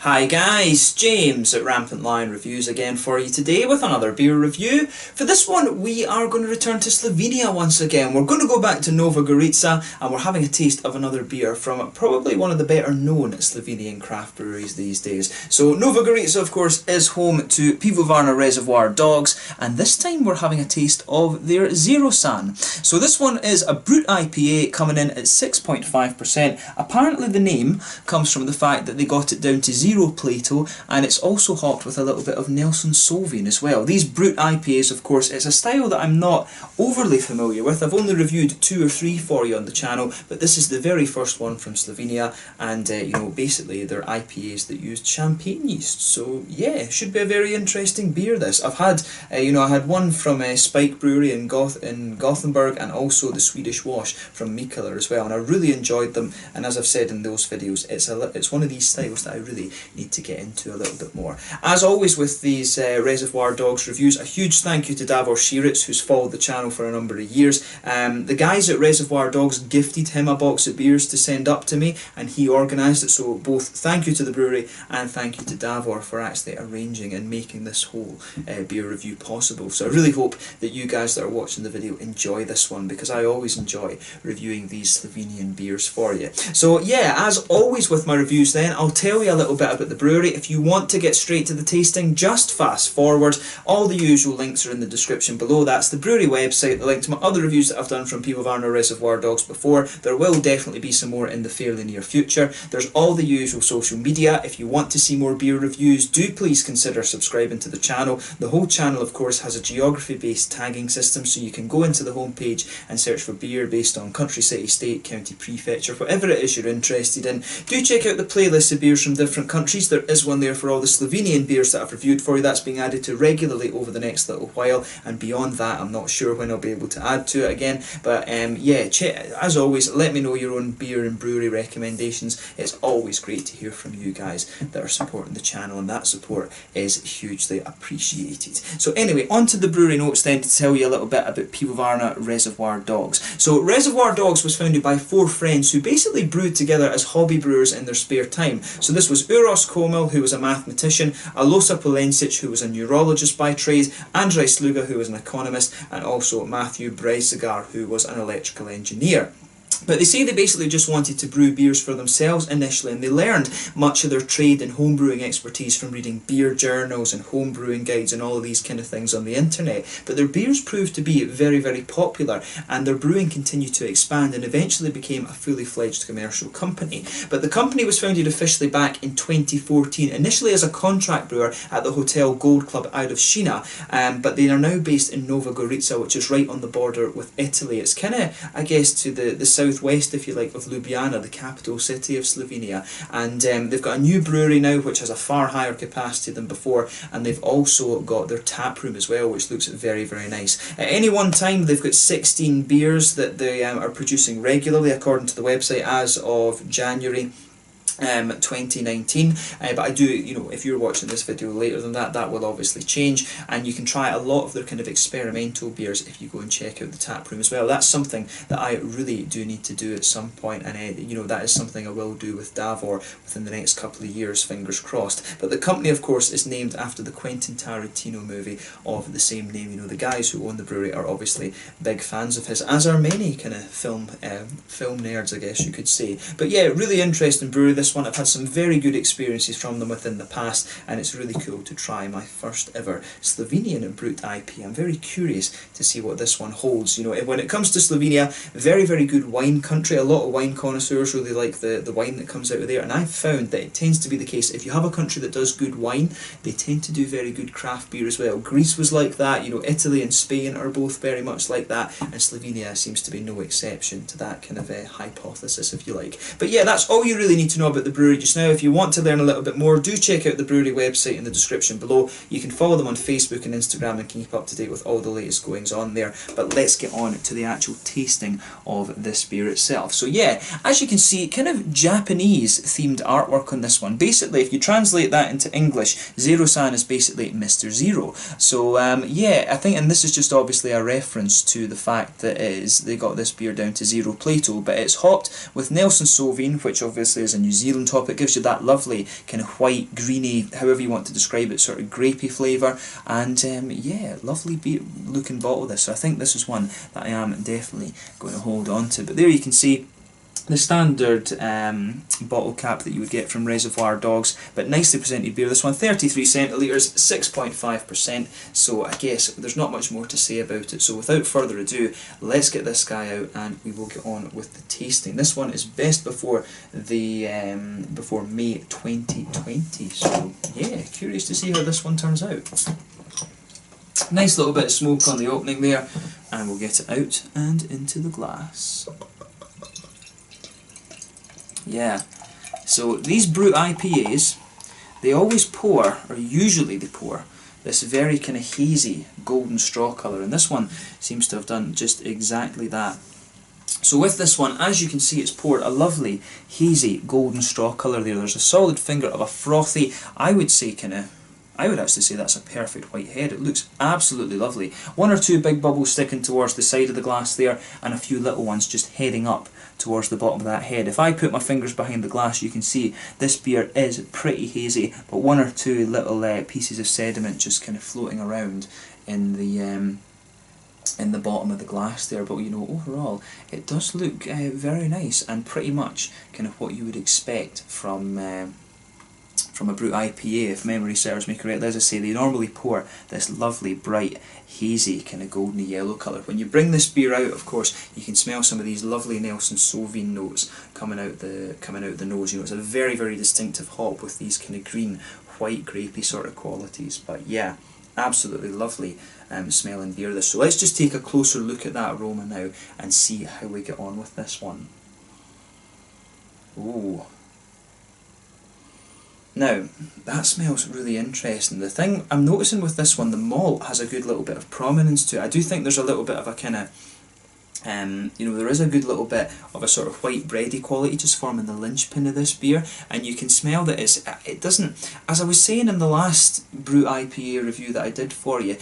Hi guys, James at RampantLionReviews again for you today with another beer review. For this one we are going to return to Slovenia once again. We're going to go back to Nova Gorica and we're having a taste of another beer from probably one of the better known Slovenian craft breweries these days. So Nova Gorica of course is home to Pivovarna Reservoir dogs, and this time we're having a taste of their Zero San. So this one is a Brut IPA coming in at 6.5%. Apparently the name comes from the fact that they got it down to zero Plato, and it's also hopped with a little bit of Nelson Sauvin as well. These Brut IPAs, of course, it's a style that I'm not overly familiar with. I've only reviewed 2 or 3 for you on the channel, but this is the very first one from Slovenia, and you know, basically they're IPAs that used champagne yeast. So yeah, should be a very interesting beer. This I've had, I had one from Spike Brewery in Gothenburg, and also the Swedish Wash from Mikkeller as well, and I really enjoyed them. And as I've said in those videos, it's one of these styles that I really need to get into a little bit more. As always with these Reservoir Dogs reviews, a huge thank you to Davor Širic, who's followed the channel for a number of years. The guys at Reservoir Dogs gifted him a box of beers to send up to me, and he organised it, so both thank you to the brewery and thank you to Davor for actually arranging and making this whole beer review possible. So I really hope that you guys that are watching the video enjoy this one, because I always enjoy reviewing these Slovenian beers for you. So yeah, as always with my reviews then, I'll tell you a little bit about the brewery. If you want to get straight to the tasting, just fast forward. All the usual links are in the description below. That's the brewery website, the link to my other reviews that I've done from Pivovarna Reservoir Dogs before. There will definitely be some more in the fairly near future. There's all the usual social media. If you want to see more beer reviews, do please consider subscribing to the channel. The whole channel of course has a geography based tagging system, so you can go into the homepage and search for beer based on country, city, state, county, prefecture, whatever it is you're interested in. Do check out the playlist of beers from different countries. There is one there for all the Slovenian beers that I've reviewed for you. That's being added to regularly over the next little while, and beyond that I'm not sure when I'll be able to add to it again. But yeah, as always, let me know your own beer and brewery recommendations. It's always great to hear from you guys that are supporting the channel, and that support is hugely appreciated. So anyway, on to the brewery notes then, to tell you a little bit about Pivovarna Reservoir Dogs. So Reservoir Dogs was founded by 4 friends who basically brewed together as hobby brewers in their spare time. So this was Uros Komel, who was a mathematician, Alosa Polencic, who was a neurologist by trade, Andrej Sluga, who was an economist, and also Matthew Brejzagar, who was an electrical engineer. But they say they basically just wanted to brew beers for themselves initially, and they learned much of their trade and homebrewing expertise from reading beer journals and homebrewing guides and all of these kind of things on the internet. But their beers proved to be very, very popular, and their brewing continued to expand and eventually became a fully fledged commercial company. But the company was founded officially back in 2014, initially as a contract brewer at the Hotel Gold Club out of Šina, but they are now based in Nova Gorica, which is right on the border with Italy. It's kind of, I guess, to the southwest, if you like, of Ljubljana, the capital city of Slovenia. And they've got a new brewery now which has a far higher capacity than before, and they've also got their tap room as well, which looks very, very nice. At any one time they've got 16 beers that they are producing regularly according to the website as of January 2019, but I do, if you're watching this video later than that, that will obviously change, and you can try a lot of their kind of experimental beers if you go and check out the tap room as well. That's something that I really do need to do at some point, and that is something I will do with Davor within the next couple of years, fingers crossed. But the company of course is named after the Quentin Tarantino movie of the same name. The guys who own the brewery are obviously big fans of his, as are many kind of film nerds, I guess you could say. But yeah, really interesting brewery this one. I've had some very good experiences from them within the past, and it's really cool to try my first ever Slovenian and Brut IP. I'm very curious to see what this one holds. When it comes to Slovenia, very, very good wine country. A lot of wine connoisseurs really like the wine that comes out of there, and I've found that it tends to be the case. If you have a country that does good wine, they tend to do very good craft beer as well. Greece was like that, Italy and Spain are both very much like that, and Slovenia seems to be no exception to that kind of hypothesis, if you like. But yeah, that's all you really need to know about the brewery just now. If you want to learn a little bit more, do check out the brewery website in the description below. You can follow them on Facebook and Instagram and keep up to date with all the latest goings on there. But let's get on to the actual tasting of this beer itself. So yeah, as you can see, kind of Japanese themed artwork on this one. Basically, if you translate that into English, Zero-san is basically Mr. Zero. So yeah, I think, and this is just obviously a reference to the fact that they got this beer down to zero Plato, but it's hopped with Nelson Sauvin, which obviously is a New Zealand hop. It gives you that lovely kind of white, greeny, however you want to describe it, sort of grapey flavour. And yeah, lovely beer looking bottle this. So I think this is one that I am definitely going to hold on to. But there you can see the standard bottle cap that you would get from Reservoir Dogs, but nicely presented beer. This one, 33 centilitres, 6.5%, so I guess there's not much more to say about it. So without further ado, let's get this guy out and we will get on with the tasting. This one is best before the before May 2020, so yeah, curious to see how this one turns out. Nice little bit of smoke on the opening there, and we'll get it out and into the glass. Yeah, so these Brut IPAs, they always pour, or usually they pour, this very kind of hazy golden straw colour, and this one seems to have done just exactly that. So with this one, as you can see, it's poured a lovely hazy golden straw colour there. There's a solid finger of a frothy, I would actually say that's a perfect white head. It looks absolutely lovely. One or two big bubbles sticking towards the side of the glass there, and a few little ones just heading up towards the bottom of that head. If I put my fingers behind the glass, you can see this beer is pretty hazy, but one or two little pieces of sediment just kind of floating around in the bottom of the glass there. But you know, overall, it does look very nice and pretty much kind of what you would expect from a Brut IPA, if memory serves me correctly. As I say, they normally pour this lovely, bright, hazy, kind of golden yellow colour. When you bring this beer out, of course, you can smell some of these lovely Nelson Sauvin notes coming out the nose. You know, it's a very, very distinctive hop with these kind of green, white, grapey sort of qualities. But yeah, absolutely lovely smelling beer this. So let's just take a closer look at that aroma now and see how we get on with this one. Ooh. Now, that smells really interesting. The thing I'm noticing with this one, the malt has a good little bit of prominence to it. I do think there's a little bit of a kind of, you know, there is a good little bit of a sort of white bready quality just forming the linchpin of this beer, and you can smell that it doesn't, as I was saying in the last Brut IPA review that I did for you,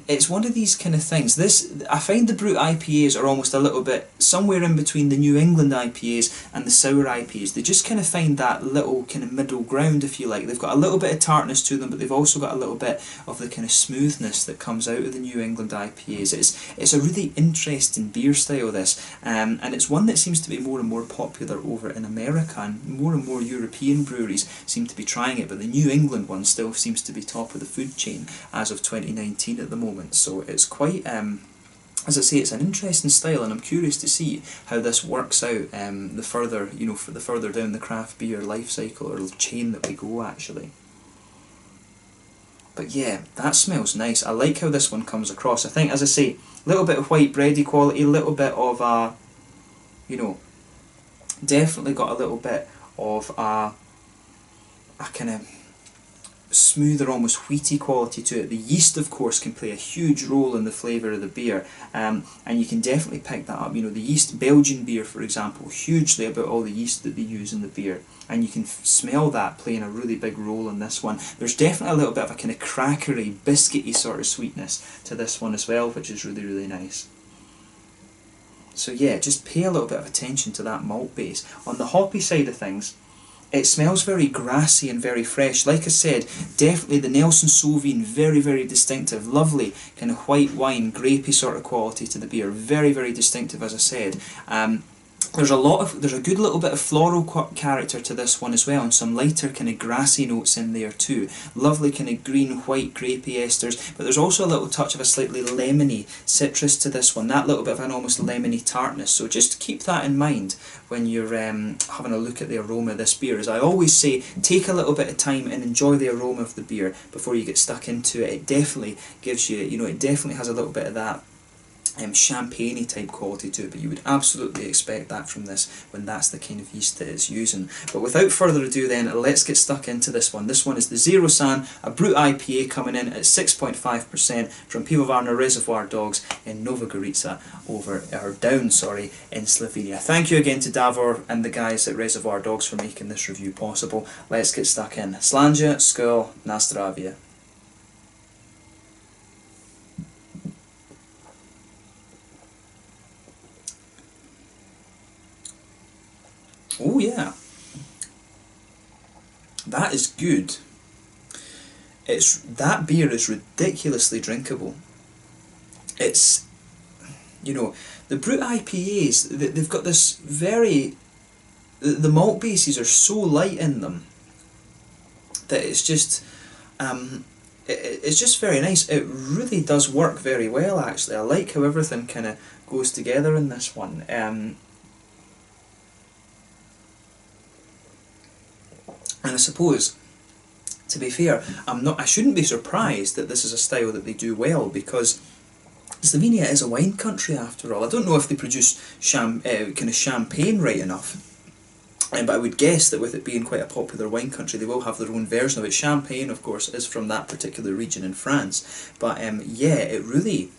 it's one of these kind of things. I find the Brut IPAs are almost a little bit somewhere in between the New England IPAs and the sour IPAs. They just kind of find that little kind of middle ground, if you like. They've got a little bit of tartness to them, but they've also got a little bit of the kind of smoothness that comes out of the New England IPAs. It's a really interesting beer style, this, and it's one that seems to be more and more popular over in America, and more European breweries seem to be trying it, but the New England one still seems to be top of the food chain as of 2019 at the moment. So it's quite, as I say, it's an interesting style, and I'm curious to see how this works out the further down the craft beer life cycle or chain that we go, actually. But yeah, that smells nice. I like how this one comes across. I think, as I say, a little bit of white bready quality, a little bit of a, you know, definitely got a little bit of a kind of smoother, almost wheaty quality to it. The yeast, of course, can play a huge role in the flavour of the beer, and you can definitely pick that up. You know, the yeast, Belgian beer, for example, hugely about all the yeast that they use in the beer, and you can smell that playing a really big role in this one. There's definitely a little bit of a kind of crackery, biscuity sort of sweetness to this one as well, which is really, really nice. So yeah, just pay a little bit of attention to that malt base. On the hoppy side of things, it smells very grassy and very fresh. Like I said, definitely the Nelson Sauvin, very, very distinctive, lovely kind of white wine, grapey sort of quality to the beer. Very, very distinctive, as I said. There's a good little bit of floral character to this one as well, and some lighter kind of grassy notes in there too. Lovely kind of green, white, grapey esters, but there's also a little touch of a slightly lemony citrus to this one, that little bit of an almost lemony tartness. So just keep that in mind when you're having a look at the aroma of this beer. As I always say, take a little bit of time and enjoy the aroma of the beer before you get stuck into it. It definitely gives you, you know, it definitely has a little bit of that champagne-y type quality to it, but you would absolutely expect that from this when that's the kind of yeast that it's using. But without further ado then, let's get stuck into this one. This one is the Zero San, a Brut IPA coming in at 6.5% from Pivovarna Reservoir Dogs in Nova Gorica in Slovenia. Thank you again to Davor and the guys at Reservoir Dogs for making this review possible. Let's get stuck in. Slanja, skål, na zdravje. Oh yeah, that is good. That beer is ridiculously drinkable. It's, you know, the Brut IPAs, they've got this very, the malt bases are so light in them that it's just very nice. It really does work very well, actually. I like how everything kind of goes together in this one. And I suppose, to be fair, I shouldn't be surprised that this is a style that they do well, because Slovenia is a wine country after all. I don't know if they produce kind of champagne right enough. But I would guess that with it being quite a popular wine country, they will have their own version of it. Champagne, of course, is from that particular region in France. But yeah, it really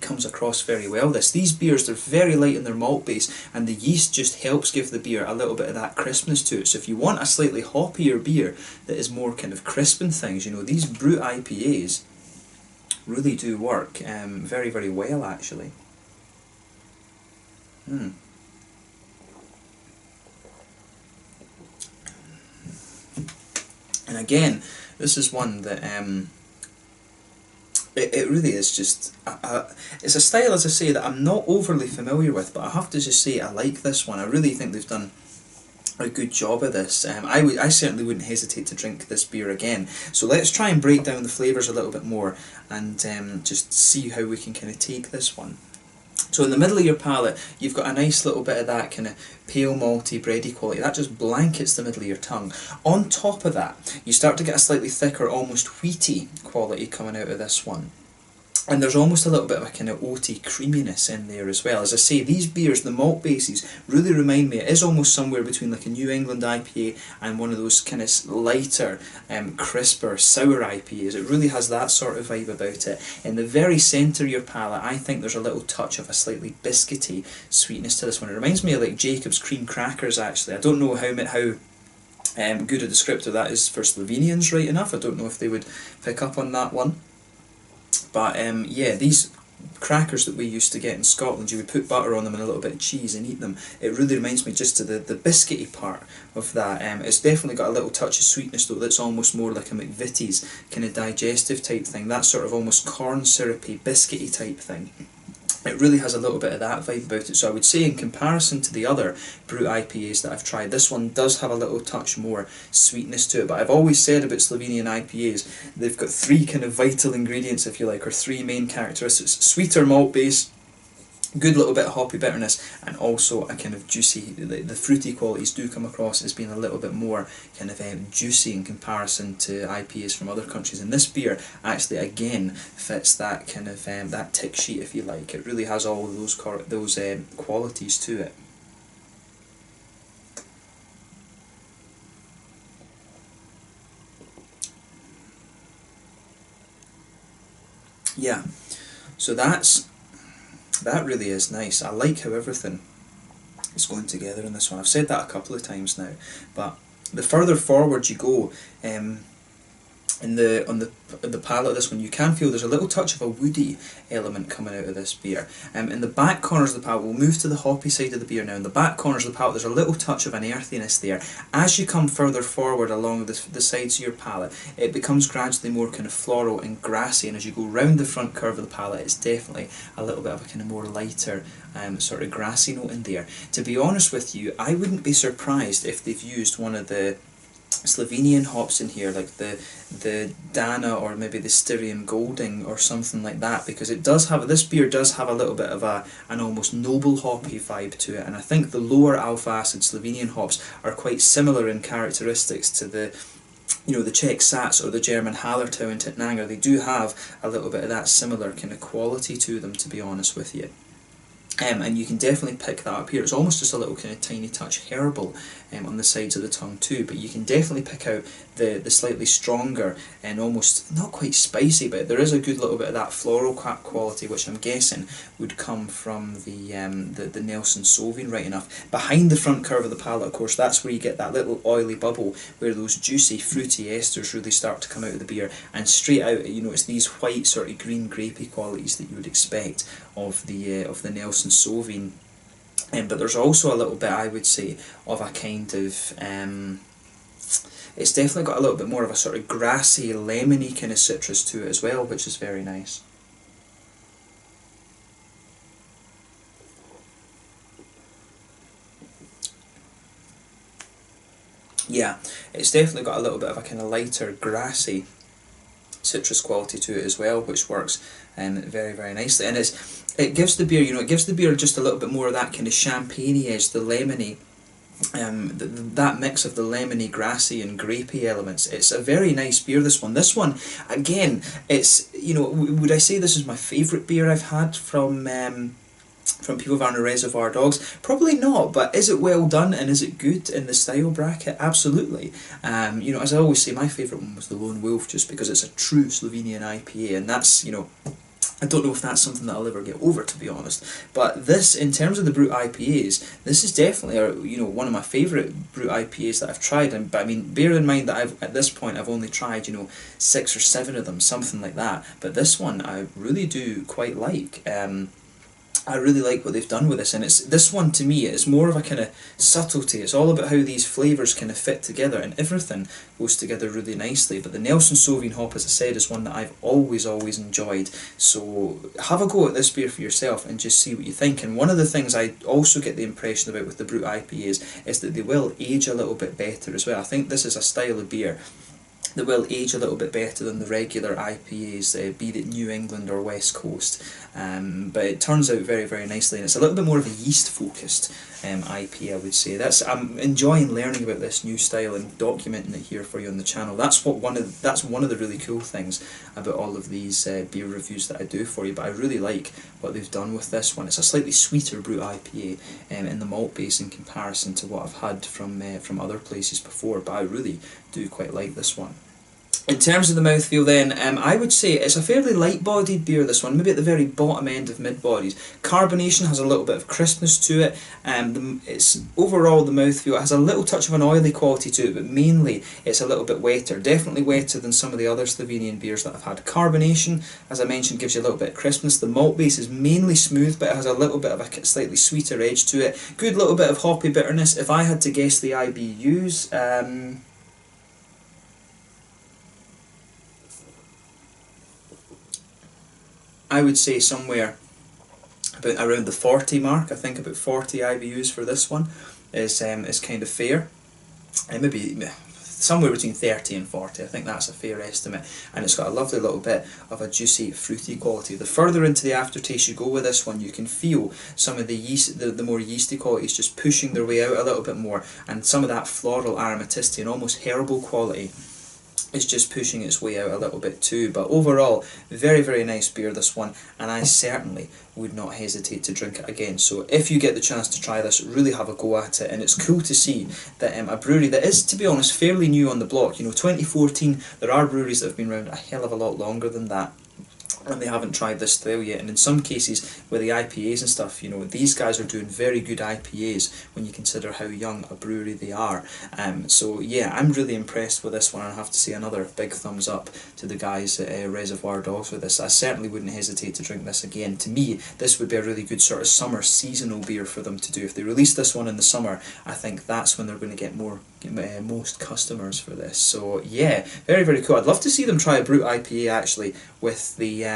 comes across very well. These beers, they're very light in their malt base, and the yeast just helps give the beer a little bit of that crispness to it. So if you want a slightly hoppier beer that is more kind of crisp and things, you know, these Brut IPAs really do work very, very well, actually. And again, this is one that it really is just it's a style, as I say, that I'm not overly familiar with, but I have to just say I like this one. I really think they've done a good job of this. I certainly wouldn't hesitate to drink this beer again. So let's try and break down the flavours a little bit more and just see how we can kind of take this one. So in the middle of your palate, you've got a nice little bit of that kind of pale malty bready quality. That just blankets the middle of your tongue. On top of that, you start to get a slightly thicker, almost wheaty quality coming out of this one. And there's almost a little bit of a kind of oaty creaminess in there as well. As I say, these beers, the malt bases, really remind me, it is almost somewhere between like a New England IPA and one of those kind of lighter, crisper, sour IPAs. It really has that sort of vibe about it. In the very centre of your palate, I think there's a little touch of a slightly biscuity sweetness to this one. It reminds me of like Jacob's cream crackers, actually. I don't know how good a descriptor that is for Slovenians, right enough. I don't know if they would pick up on that one. But yeah, these crackers that we used to get in Scotland, you would put butter on them and a little bit of cheese and eat them. It really reminds me just of the biscuity part of that. It's definitely got a little touch of sweetness though, that's almost more like a McVitie's kind of digestive type thing, that sort of almost corn syrupy, biscuity type thing. It really has a little bit of that vibe about it. So I would say in comparison to the other Brut IPAs that I've tried, this one does have a little touch more sweetness to it. But I've always said about Slovenian IPAs, they've got three kind of vital ingredients, if you like, or three main characteristics. Sweeter malt base, good little bit of hoppy bitterness, and also a kind of juicy, the fruity qualities do come across as being a little bit more kind of juicy in comparison to IPAs from other countries. And this beer actually again fits that kind of that tick sheet, if you like. It really has all of those qualities to it. Yeah, so that really is nice. I like how everything is going together in this one. I've said that a couple of times now, but the further forward you go on the palate of this one, you can feel there's a little touch of a woody element coming out of this beer. In the back corners of the palate, we'll move to the hoppy side of the beer now. In the back corners of the palate, there's a little touch of an earthiness there. As you come further forward along the sides of your palate, it becomes gradually more kind of floral and grassy, and as you go round the front curve of the palate, it's definitely a little bit of a kind of more lighter sort of grassy note in there. To be honest with you, I wouldn't be surprised if they've used one of the Slovenian hops in here, like the Dana or maybe the Styrian Golding or something like that, because this beer does have a little bit of an almost noble hoppy vibe to it, and I think the lower alpha acid Slovenian hops are quite similar in characteristics to the Czech Sats or the German Hallertau and Tettnanger. They do have a little bit of that similar kind of quality to them, to be honest with you. And you can definitely pick that up here. It's almost just a little kind of tiny touch herbal on the sides of the tongue too, but you can definitely pick out the slightly stronger and almost not quite spicy, but there is a good little bit of that floral quality, which I'm guessing would come from the Nelson Sauvin, right enough. Behind the front curve of the palate, of course, that's where you get that little oily bubble where those juicy fruity esters really start to come out of the beer, and straight out, it's these white sort of green grapey qualities that you would expect of the Nelson Sauvin. But there's also a little bit, I would say, of a kind of it's definitely got a little bit more of a sort of grassy, lemony kind of citrus to it as well, which is very nice. Yeah, it's definitely got a little bit of a kind of lighter, grassy citrus quality to it as well, which works very, very nicely. And it gives the beer, it gives the beer just a little bit more of that kind of champagne-y edge, the lemony, that mix of the lemony, grassy and grapey elements. It's a very nice beer, this one. This one, again, it's, would I say this is my favourite beer I've had from Pivovarna Reservoir Dogs? Probably not, but is it well done and is it good in the style bracket? Absolutely. As I always say, my favourite one was the Lone Wolf, just because it's a true Slovenian IPA, and that's, I don't know if that's something that I'll ever get over, to be honest. But this, in terms of the Brut IPAs, this is definitely one of my favourite Brut IPAs that I've tried. But I mean, bear in mind that at this point I've only tried 6 or 7 of them, something like that. But this one I really do quite like. I really like what they've done with this, and this one to me is more of a kind of subtlety. It's all about how these flavours kind of fit together, and everything goes together really nicely. But the Nelson Sauvin hop, as I said, is one that I've always enjoyed. So have a go at this beer for yourself and just see what you think. And one of the things I also get the impression about with the Brut IPAs is that they will age a little bit better as well. I think this is a style of beer that will age a little bit better than the regular IPAs, be it New England or West Coast. But it turns out very, very nicely, and it's a little bit more of a yeast-focused IPA, I would say. I'm enjoying learning about this new style and documenting it here for you on the channel. That's one of the really cool things about all of these beer reviews that I do for you. But I really like what they've done with this one. It's a slightly sweeter Brut IPA in the malt base in comparison to what I've had from other places before. But I really do quite like this one. In terms of the mouthfeel then, I would say it's a fairly light-bodied beer, this one, maybe at the very bottom end of mid-bodies. Carbonation has a little bit of crispness to it. It's overall, the mouthfeel has a little touch of an oily quality to it, but mainly it's a little bit wetter. Definitely wetter than some of the other Slovenian beers that I've had. Carbonation, as I mentioned, gives you a little bit of crispness. The malt base is mainly smooth, but it has a little bit of a slightly sweeter edge to it. Good little bit of hoppy bitterness. If I had to guess the IBUs, I would say somewhere about around the 40 mark. I think about 40 IBUs for this one is kind of fair. And maybe somewhere between 30 and 40, I think that's a fair estimate. And it's got a lovely little bit of a juicy, fruity quality. The further into the aftertaste you go with this one, you can feel some of the yeast, the more yeasty qualities just pushing their way out a little bit more, and some of that floral aromaticity and almost herbal quality is just pushing its way out a little bit too. But overall, very, very nice beer, this one, and I certainly would not hesitate to drink it again. So if you get the chance to try this, really have a go at it. And it's cool to see that a brewery that is, to be honest, fairly new on the block, 2014, there are breweries that have been around a hell of a lot longer than that, and they haven't tried this style yet. And in some cases with the IPAs and stuff, these guys are doing very good IPAs when you consider how young a brewery they are. So yeah, I'm really impressed with this one, and I have to say another big thumbs up to the guys at Reservoir Dogs with this. I certainly wouldn't hesitate to drink this again. To me, this would be a really good sort of summer seasonal beer for them to do. If they release this one in the summer, I think that's when they're going to get most customers for this. So yeah, very, very cool. I'd love to see them try a Brut IPA actually with the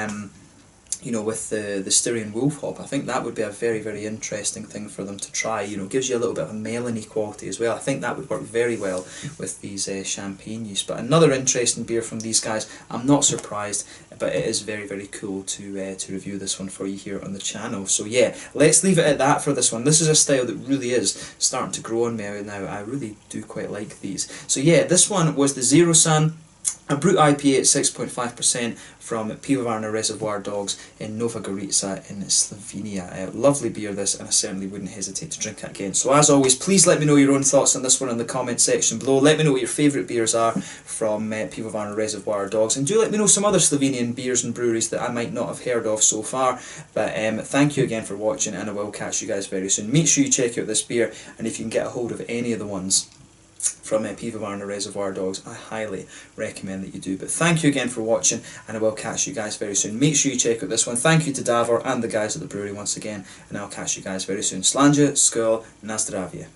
with the Styrian Wolf hop. I think that would be a very, very interesting thing for them to try. Gives you a little bit of a melony quality as well. I think that would work very well with these champagne yeast. But another interesting beer from these guys. I'm not surprised, but it is very, very cool to review this one for you here on the channel. So yeah, let's leave it at that for this one. This is a style that really is starting to grow on me now. I really do quite like these. So yeah, this one was the Zero San, a Brut IPA at 6.5% from Pivovarna Reservoir Dogs in Nova Gorica in Slovenia. Lovely beer this, and I certainly wouldn't hesitate to drink it again. So as always, please let me know your own thoughts on this one in the comment section below. Let me know what your favourite beers are from Pivovarna Reservoir Dogs, and do let me know some other Slovenian beers and breweries that I might not have heard of so far. But thank you again for watching, and I will catch you guys very soon. Make sure you check out this beer, and if you can get a hold of any of the ones from Pivovarna Reservoir Dogs, I highly recommend that you do. But thank you again for watching, and I will catch you guys very soon. Make sure you check out this one. Thank you to Davor and the guys at the brewery once again, and I'll catch you guys very soon. Slanja, skål, na zdravje.